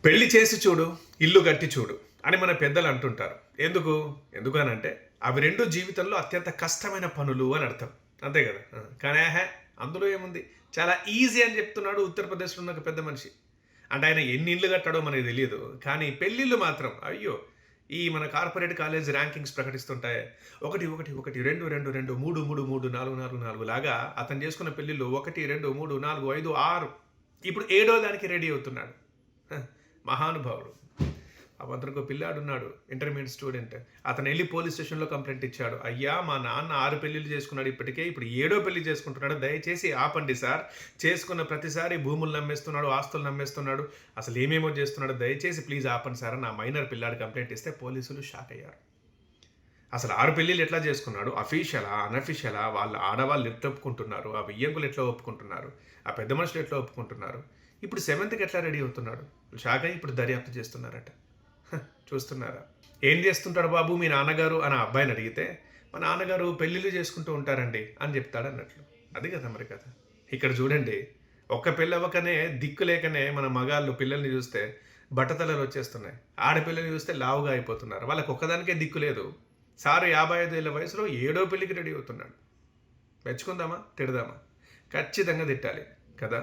పెళ్లి చేసి చూడు, ఇల్లు కట్టి చూడు అని మన పెద్దలు అంటుంటారు. ఎందుకు అనంటే అవి రెండు జీవితంలో అత్యంత కష్టమైన పనులు అని అర్థం. అంతే కదా! కానీ అందులో ఏముంది, చాలా ఈజీ అని చెప్తున్నాడు ఉత్తరప్రదేశ్‌లో ఉన్న ఒక పెద్ద మనిషి. అంటే ఆయన ఎన్ని ఇళ్ళు కట్టాడో మనకు తెలియదు. కానీ పెళ్ళిళ్ళు మాత్రం అయ్యో! ఈ మన కార్పొరేట్ కాలేజ్ ర్యాంకింగ్స్ ప్రకటిస్తుంటాయి. 1, 1, 1, 2, 2, 2, 3, 3, 3, 4, 4, 4 లాగా అతను చేసుకున్న పెళ్ళిళ్ళు 1, 2, 3, 4, 5, 6 ఇప్పుడు ఏడో దానికి రెడీ అవుతున్నాడు. మహానుభావుడు. అతనికి ఒక పిల్లాడున్నాడు, ఇంటర్మీడియట్ స్టూడెంట్. అతను వెళ్ళి పోలీస్ స్టేషన్‌లో కంప్లెయింట్ ఇచ్చాడు. అయ్యా! మా నాన్న 6 పెళ్ళిళ్ళు చేసుకున్నాడు ఇప్పటికే. ఇప్పుడు ఏడో పెళ్లి చేసుకుంటున్నాడు. దయచేసి ఆపండి సార్. చేసుకున్న ప్రతిసారి భూములు నమ్మేస్తున్నాడు, ఆస్తులు నమ్మేస్తున్నాడు. అసలు ఏమేమో చేస్తున్నాడు. దయచేసి ప్లీజ్ ఆపండి సార్ అని నా మైనర్ పిల్లాడు కంప్లెయింట్ ఇస్తే పోలీసులు షాక్ అయ్యారు. అసలు 6 పెళ్ళిళ్ళు ఎట్లా చేసుకున్నాడు? అఫీషియలా? అనఫీషియలా? వాళ్ళ ఆడవాళ్ళు ఎట్లా ఒప్పుకుంటున్నారు? ఆ వియ్యంకులు ఎట్లా ఒప్పుకుంటున్నారు? ఆ పెద్ద మనుషులు ఎట్లా ఒప్పుకుంటున్నారు? ఇప్పుడు 7థ్‌కి ఎట్లా రెడీ అవుతున్నాడు? షాక్ అయ్యి ఇప్పుడు దర్యాప్తు చేస్తున్నారట. చూస్తున్నారా? ఏం చేస్తుంటాడు బాబు మీ నాన్నగారు అని ఆ అబ్బాయిని అడిగితే, మా నాన్నగారు పెళ్ళిళ్ళు చేసుకుంటూ ఉంటారండి అని చెప్తాడు అన్నట్లు. అది కదా మరి కథ. ఇక్కడ చూడండి, ఒక్క పెళ్ళి అవ్వకనే దిక్కు లేకనే మన మగాళ్ళు పిల్లల్ని చూస్తే బట్టతలలు వచ్చేస్తున్నాయి. ఆడపిల్లల్ని చూస్తే లావుగా అయిపోతున్నారు. వాళ్ళకి ఒక్కదానికే దిక్కు లేదు. సారు 55 ఏళ్ల వయసులో ఏడో పెళ్ళికి రెడీ అవుతున్నాడు. మెచ్చుకుందామా? తిడదామా? ఖచ్చితంగా తిట్టాలి కదా!